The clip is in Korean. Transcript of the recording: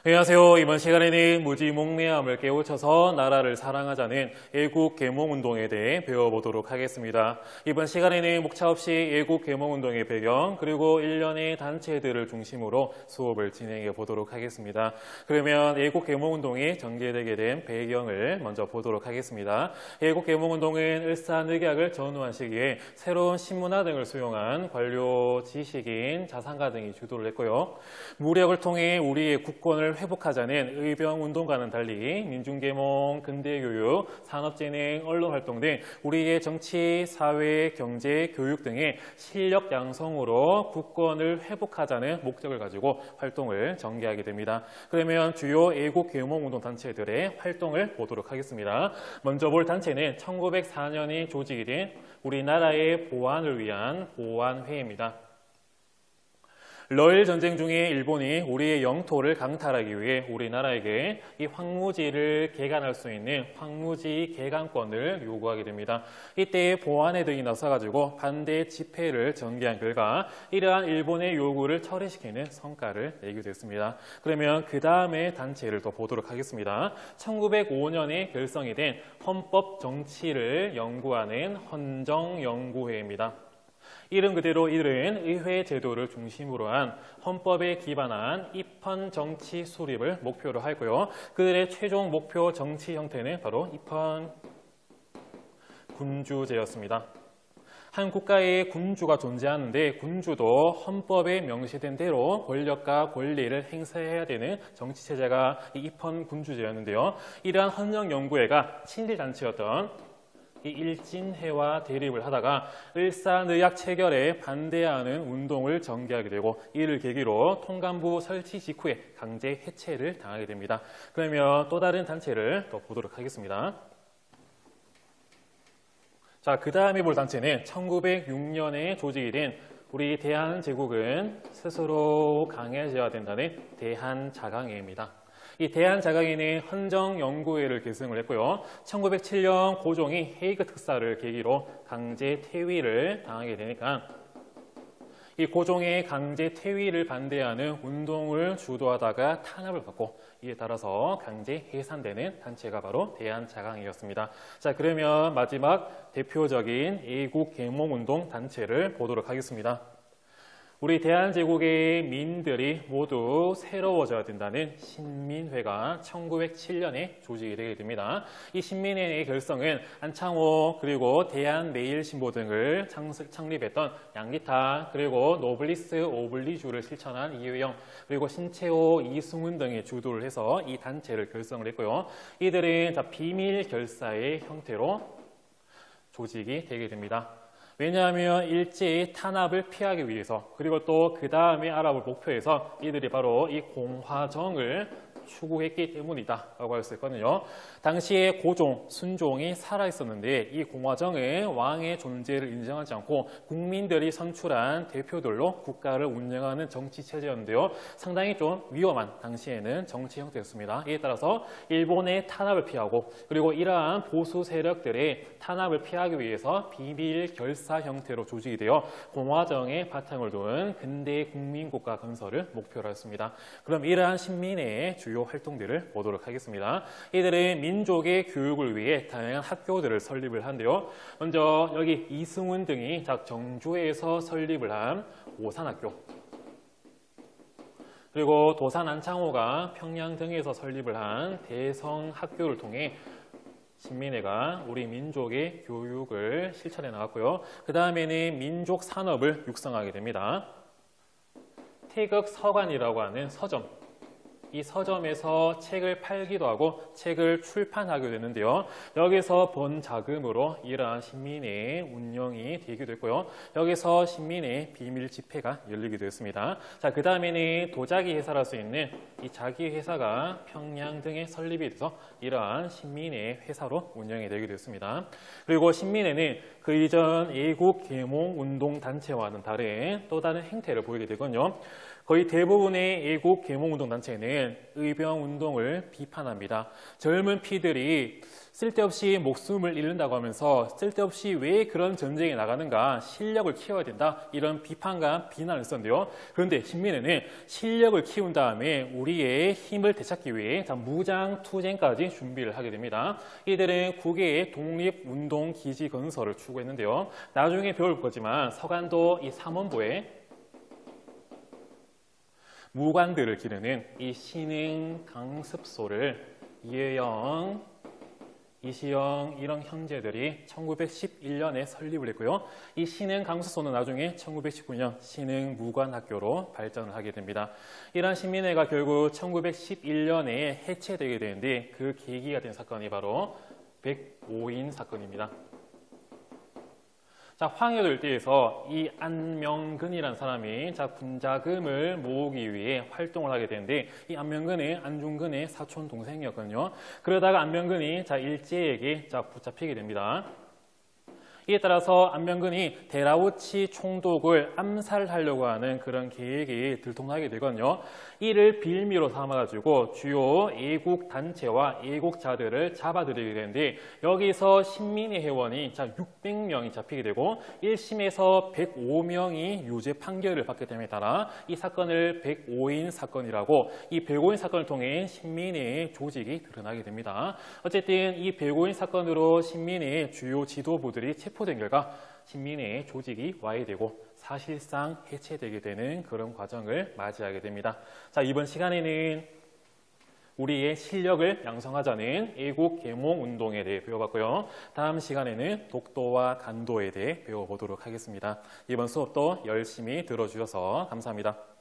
안녕하세요. 이번 시간에는 무지몽매함을 깨우쳐서 나라를 사랑하자는 애국개몽운동에 대해 배워보도록 하겠습니다. 이번 시간에는 목차 없이 애국개몽운동의 배경 그리고 일련의 단체들을 중심으로 수업을 진행해 보도록 하겠습니다. 그러면 애국개몽운동이 전개되게 된 배경을 먼저 보도록 하겠습니다. 애국개몽운동은 일산의학을 전후한 시기에 새로운 신문화 등을 수용한 관료, 지식인, 자산가 등이 주도를 했고요. 무력을 통해 우리의 국권을 회복하자는 의병운동과는 달리 민중계몽, 근대교육, 산업진흥, 언론활동 등 우리의 정치, 사회, 경제, 교육 등의 실력 양성으로 국권을 회복하자는 목적을 가지고 활동을 전개하게 됩니다. 그러면 주요 애국계몽운동 단체들의 활동을 보도록 하겠습니다. 먼저 볼 단체는 1904년에 조직이 된 우리나라의 보안을 위한 보안회입니다. 러일 전쟁 중에 일본이 우리의 영토를 강탈하기 위해 우리나라에게 이 황무지를 개간할 수 있는 황무지 개간권을 요구하게 됩니다. 이때 보안회 등이 나서가지고 반대 집회를 전개한 결과 이러한 일본의 요구를 처리시키는 성과를 내게 됐습니다. 그러면 그 다음에 단체를 더 보도록 하겠습니다. 1905년에 결성이 된 헌법 정치를 연구하는 헌정연구회입니다. 이름 그대로 이들은 의회 제도를 중심으로 한 헌법에 기반한 입헌 정치 수립을 목표로 하고요. 그들의 최종 목표 정치 형태는 바로 입헌 군주제였습니다. 한 국가에 군주가 존재하는데 군주도 헌법에 명시된 대로 권력과 권리를 행사해야 되는 정치체제가 입헌 군주제였는데요. 이러한 헌정연구회가 친일단체였던 이 일진회와 대립을 하다가 일산의학 체결에 반대하는 운동을 전개하게 되고 이를 계기로 통감부 설치 직후에 강제 해체를 당하게 됩니다. 그러면 또 다른 단체를 또 보도록 하겠습니다. 자, 그 다음에 볼 단체는 1906년에 조직이 된 우리 대한제국은 스스로 강해져야 된다는 대한자강회입니다. 이 대한자강회는 헌정연구회를 결성을 했고요. 1907년 고종이 헤이그 특사를 계기로 강제 퇴위를 당하게 되니까 이 고종의 강제 퇴위를 반대하는 운동을 주도하다가 탄압을 받고 이에 따라서 강제 해산되는 단체가 바로 대한자강회였습니다. 자, 그러면 마지막 대표적인 애국계몽운동 단체를 보도록 하겠습니다. 우리 대한제국의 민들이 모두 새로워져야 된다는 신민회가 1907년에 조직이 되게 됩니다. 이 신민회의 결성은 안창호 그리고 대한매일신보 등을 창립했던 양기타 그리고 노블리스 오블리주를 실천한 이회영 그리고 신채호, 이승훈 등이 주도를 해서 이 단체를 결성을 했고요. 이들은 비밀 결사의 형태로 조직이 되게 됩니다. 왜냐하면 일제의 탄압을 피하기 위해서 그리고 또 그 다음에 알아볼 목표에서 이들이 바로 이 공화정을 추구했기 때문이다 라고 할 수 있거든요. 당시에 고종, 순종이 살아있었는데 이 공화정은 왕의 존재를 인정하지 않고 국민들이 선출한 대표들로 국가를 운영하는 정치체제였는데요. 상당히 좀 위험한 당시에는 정치 형태였습니다. 이에 따라서 일본의 탄압을 피하고 그리고 이러한 보수 세력들의 탄압을 피하기 위해서 비밀 결사 형태로 조직이 되어 공화정의 바탕을 둔 근대 국민국가 건설을 목표로 했습니다. 그럼 이러한 신민회의 주요 활동들을 보도록 하겠습니다. 이들은 민족의 교육을 위해 다양한 학교들을 설립을 한데요. 먼저 여기 이승훈 등이 정주에서 설립을 한 오산학교 그리고 도산 안창호가 평양 등에서 설립을 한 대성학교를 통해 신민회가 우리 민족의 교육을 실천해 나갔고요. 그 다음에는 민족 산업을 육성하게 됩니다. 태극서관이라고 하는 서점, 이 서점에서 책을 팔기도 하고 책을 출판하게 되는데요. 여기서 번 자금으로 이러한 신민회의 운영이 되기도 했고요. 여기서 신민회 비밀 집회가 열리기도 했습니다. 자, 그 다음에는 도자기 회사를 할 수 있는 이 자기 회사가 평양 등에 설립이 돼서 이러한 신민회 회사로 운영이 되기도 했습니다. 그리고 신민회는 그 이전 애국계몽운동 단체와는 다른 또 다른 행태를 보이게 되거든요. 거의 대부분의 애국 계몽운동단체는 의병운동을 비판합니다. 젊은 피들이 쓸데없이 목숨을 잃는다고 하면서 쓸데없이 왜 그런 전쟁에 나가는가, 실력을 키워야 된다, 이런 비판과 비난을 썼는데요. 그런데 신민회는 실력을 키운 다음에 우리의 힘을 되찾기 위해 무장투쟁까지 준비를 하게 됩니다. 이들은 국외의 독립운동기지 건설을 추구했는데요. 나중에 배울 거지만 서간도 이 삼원보에 무관들을 기르는 이 신흥 강습소를 이혜영, 이시영 이런 형제들이 1911년에 설립을 했고요. 이 신흥 강습소는 나중에 1919년 신흥 무관학교로 발전을 하게 됩니다. 이러한 신민회가 결국 1911년에 해체되게 되는데 그 계기가 된 사건이 바로 백오인 사건입니다. 자, 황해도 일대에서 이 안명근이라는 사람이 군자금을 모으기 위해 활동을 하게 되는데 이 안명근은 안중근의 사촌 동생이었거든요. 그러다가 안명근이 일제에게 붙잡히게 됩니다. 이에 따라서 안명근이 데라우치 총독을 암살하려고 하는 그런 계획이 들통나게 되거든요. 이를 빌미로 삼아가지고 주요 애국 단체와 애국자들을 잡아들이게 되는데 여기서 신민회 회원이 600명이 잡히게 되고 1심에서 105명이 유죄 판결을 받게 됨에 따라 이 사건을 백오인 사건이라고, 이 백오인 사건을 통해 신민회의 조직이 드러나게 됩니다. 어쨌든 이 백오인 사건으로 신민회의 주요 지도부들이 체포된 결과 신민회의 조직이 와해되고 사실상 해체되게 되는 그런 과정을 맞이하게 됩니다. 자, 이번 시간에는 우리의 실력을 양성하자는 애국 계몽 운동에 대해 배워봤고요. 다음 시간에는 독도와 간도에 대해 배워보도록 하겠습니다. 이번 수업도 열심히 들어주셔서 감사합니다.